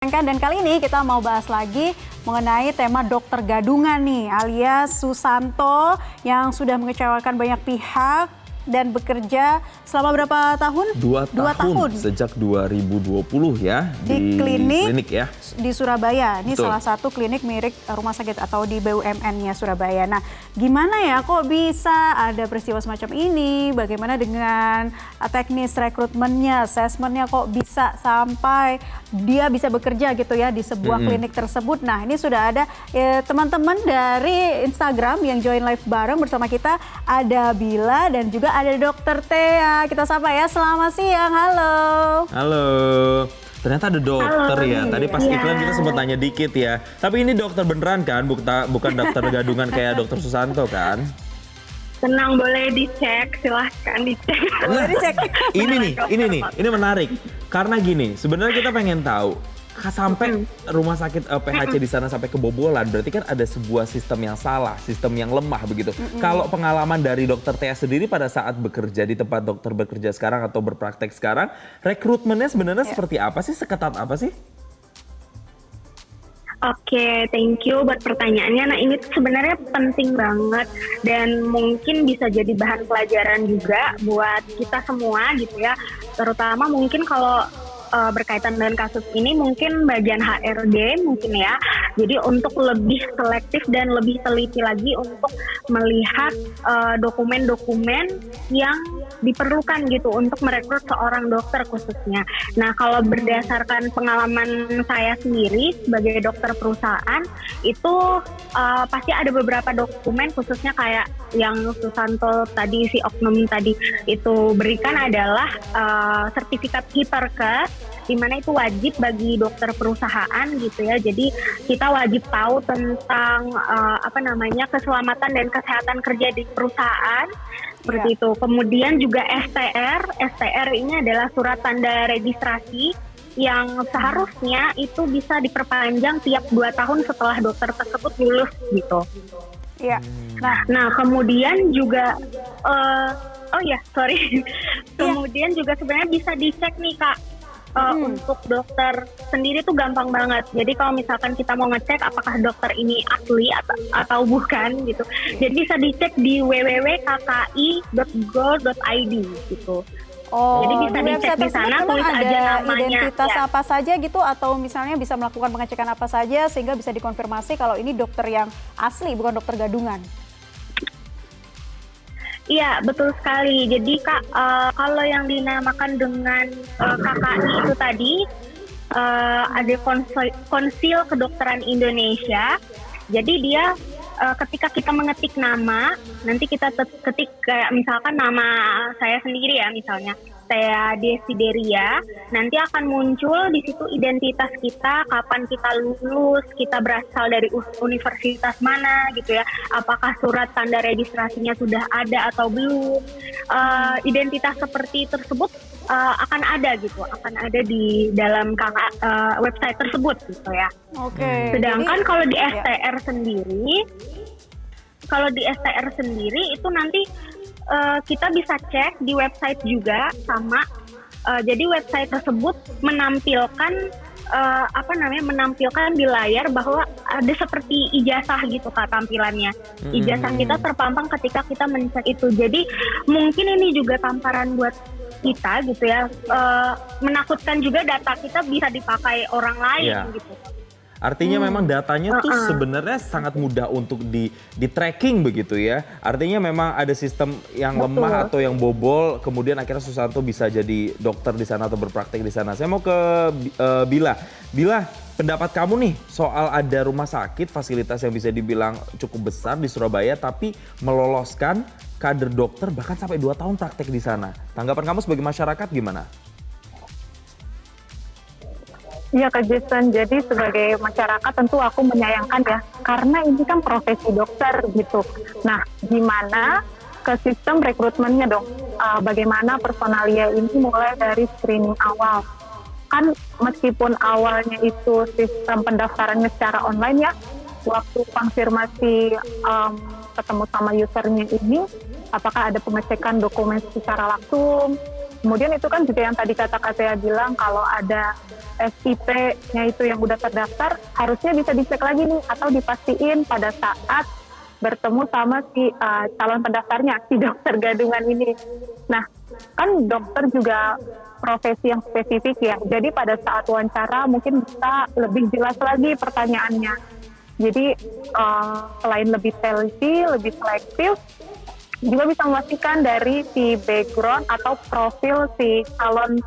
Dan kali ini kita mau bahas lagi mengenai tema dokter gadungan nih, alias Susanto yang sudah mengecewakan banyak pihak dan bekerja selama berapa tahun? Dua tahun. Sejak 2020 ya di klinik ya di Surabaya. Ini Betul. salah satu klinik milik rumah sakit atau di BUMN-nya Surabaya. Nah, gimana ya kok bisa ada peristiwa semacam ini? Bagaimana dengan teknis rekrutmennya, asesmennya kok bisa sampai dia bisa bekerja gitu ya di sebuah klinik tersebut. Nah, ini sudah ada teman-teman dari Instagram yang join live bareng bersama kita. Ada Bila dan juga ada Dokter Tea. Kita sapa ya, selamat siang, halo. Halo. Ternyata ada dokter ya. Tadi pas iklan kita sempat nanya dikit ya. Tapi ini dokter beneran kan? Bukan dokter gadungan kayak Dokter Susanto kan? Tenang, boleh dicek, silahkan dicek. Nah, ini menarik. Karena gini, sebenarnya kita pengen tahu sampai rumah sakit PHC di sana sampai kebobolan, berarti kan ada sebuah sistem yang salah, sistem yang lemah begitu. Kalau pengalaman dari Dokter Tea sendiri pada saat bekerja di tempat dokter bekerja sekarang atau berpraktek sekarang, rekrutmennya sebenarnya seperti apa sih? Seketat apa sih? Oke, thank you buat pertanyaannya. Nah, ini tuh sebenarnya penting banget dan mungkin bisa jadi bahan pelajaran juga buat kita semua gitu ya. Terutama mungkin kalau berkaitan dengan kasus ini mungkin bagian HRD mungkin ya. Jadi untuk lebih selektif dan lebih teliti lagi untuk melihat dokumen-dokumen yang diperlukan gitu untuk merekrut seorang dokter khususnya. Nah, kalau berdasarkan pengalaman saya sendiri sebagai dokter perusahaan itu pasti ada beberapa dokumen khususnya kayak yang Susanto tadi, si oknum tadi itu berikan adalah sertifikat Hiperkes, di mana itu wajib bagi dokter perusahaan gitu ya. Jadi kita wajib tahu tentang keselamatan dan kesehatan kerja di perusahaan seperti itu. Kemudian juga STR ini adalah surat tanda registrasi yang seharusnya itu bisa diperpanjang tiap 2 tahun setelah dokter tersebut lulus gitu. Iya. Nah kemudian juga kemudian juga sebenarnya bisa dicek nih Kak. Untuk dokter sendiri tuh gampang banget. Jadi kalau misalkan kita mau ngecek apakah dokter ini asli atau bukan gitu, jadi bisa dicek di www.kki.go.id gitu. Oh, jadi bisa di dicek di sana, tulis ada aja namanya. Identitas apa saja gitu, atau misalnya bisa melakukan pengecekan apa saja sehingga bisa dikonfirmasi kalau ini dokter yang asli bukan dokter gadungan. Iya, betul sekali. Jadi Kak, kalau yang dinamakan dengan KKI itu tadi, ada Konsil Kedokteran Indonesia. Jadi dia ketika kita mengetik nama, nanti kita ketik kayak misalkan nama saya sendiri ya, misalnya Tea Desideria, nanti akan muncul di situ identitas kita, kapan kita lulus, kita berasal dari universitas mana gitu ya, apakah surat tanda registrasinya sudah ada atau belum. Identitas seperti tersebut akan ada di dalam website tersebut gitu ya. Oke. Sedangkan kalau di STR sendiri itu nanti kita bisa cek di website juga sama. Jadi website tersebut menampilkan menampilkan di layar bahwa ada seperti ijazah gitu Kak tampilannya. Ijazah kita terpampang ketika kita mencek itu. Jadi mungkin ini juga tamparan buat kita gitu ya. Menakutkan juga data kita bisa dipakai orang lain gitu. Artinya memang datanya tuh sebenarnya sangat mudah untuk di tracking begitu ya. Artinya memang ada sistem yang lemah atau yang bobol, kemudian akhirnya Susanto bisa jadi dokter di sana atau berpraktek di sana. Saya mau ke Bila. Bila, pendapat kamu nih soal ada rumah sakit fasilitas yang bisa dibilang cukup besar di Surabaya tapi meloloskan kader dokter bahkan sampai 2 tahun praktek di sana. Tanggapan kamu sebagai masyarakat gimana? Iya Kak Jason, jadi sebagai masyarakat tentu aku menyayangkan ya, karena ini kan profesi dokter gitu. Nah, gimana ke sistem rekrutmennya dong? Bagaimana personalia ini mulai dari screening awal? Kan meskipun awalnya itu sistem pendaftarannya secara online ya, waktu konfirmasi ketemu sama usernya ini, apakah ada pengecekan dokumen secara langsung, Kemudian itu kan juga yang tadi kata Kak Tia bilang kalau ada SIP-nya itu yang udah terdaftar, harusnya bisa dicek lagi nih atau dipastiin pada saat bertemu sama si calon pendaftarnya, si dokter gadungan ini. Nah, kan dokter juga profesi yang spesifik ya, jadi pada saat wawancara mungkin bisa lebih jelas lagi pertanyaannya. Jadi selain lebih teliti, lebih selektif, juga bisa memastikan dari si background atau profil si calon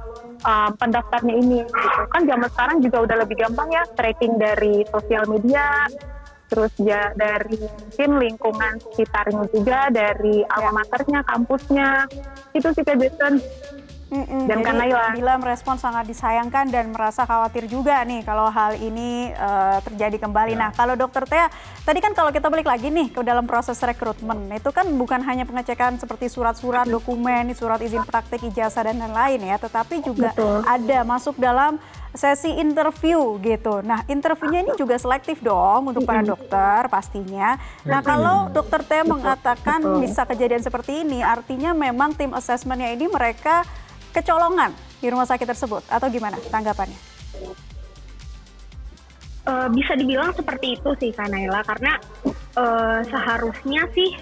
pendaftarnya ini. Gitu. Kan zaman sekarang juga udah lebih gampang ya, tracking dari sosial media, terus ya dari mungkin lingkungan sekitarnya juga, dari alma maternya, kampusnya. Itu sih Kak Jason. Dan Kak Jadi Naila. Bila merespon sangat disayangkan dan merasa khawatir juga nih kalau hal ini terjadi kembali. Nah, kalau Dokter Tia, tadi kan kalau kita balik lagi nih ke dalam proses rekrutmen, itu kan bukan hanya pengecekan seperti surat-surat, dokumen, surat izin praktik, ijazah dan lain-lain ya, tetapi juga ada masuk dalam sesi interview gitu. Nah, interviewnya ini juga selektif dong untuk para dokter pastinya. Nah, kalau Dokter Tia mengatakan bisa kejadian seperti ini, artinya memang tim assessment-nya ini mereka kecolongan di rumah sakit tersebut atau gimana tanggapannya? Bisa dibilang seperti itu sih Kak Naila, karena seharusnya sih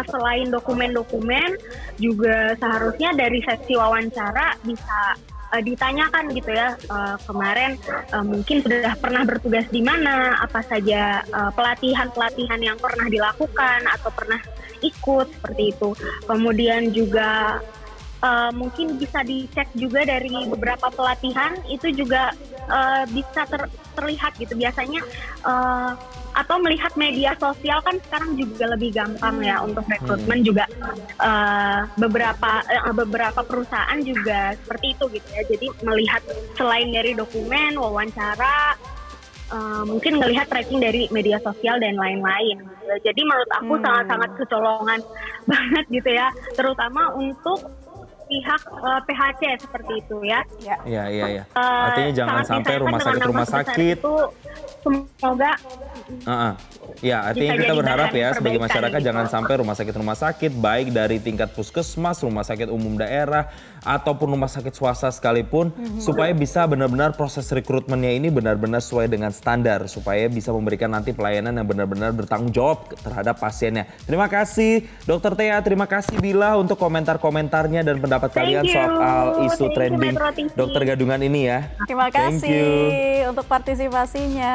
selain dokumen-dokumen juga seharusnya dari sesi wawancara bisa ditanyakan gitu ya, kemarin mungkin sudah pernah bertugas di mana, apa saja pelatihan-pelatihan yang pernah dilakukan atau pernah ikut seperti itu. Kemudian juga mungkin bisa dicek juga dari beberapa pelatihan itu juga bisa terlihat gitu biasanya, atau melihat media sosial kan sekarang juga lebih gampang ya untuk rekrutmen juga, beberapa perusahaan juga seperti itu gitu ya, jadi melihat selain dari dokumen wawancara, mungkin melihat tracking dari media sosial dan lain-lain. Jadi menurut aku sangat-sangat kecolongan banget gitu ya, terutama untuk pihak PHC seperti itu ya. Iya. Artinya jangan sampai rumah sakit itu semoga ya, artinya kita berharap ya sebagai masyarakat jangan sampai rumah sakit baik dari tingkat puskesmas, rumah sakit umum daerah ataupun rumah sakit swasta sekalipun supaya bisa benar-benar proses rekrutmennya ini benar-benar sesuai dengan standar supaya bisa memberikan nanti pelayanan yang benar-benar bertanggung jawab terhadap pasiennya. Terima kasih Dokter Tia, terima kasih Bila untuk komentar-komentarnya dan pendapat kalian soal isu trending dokter gadungan ini ya. Terima kasih untuk partisipasinya.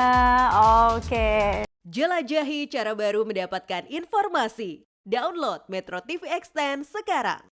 Oke. Jelajahi cara baru mendapatkan informasi. Download Metro TV Extend sekarang.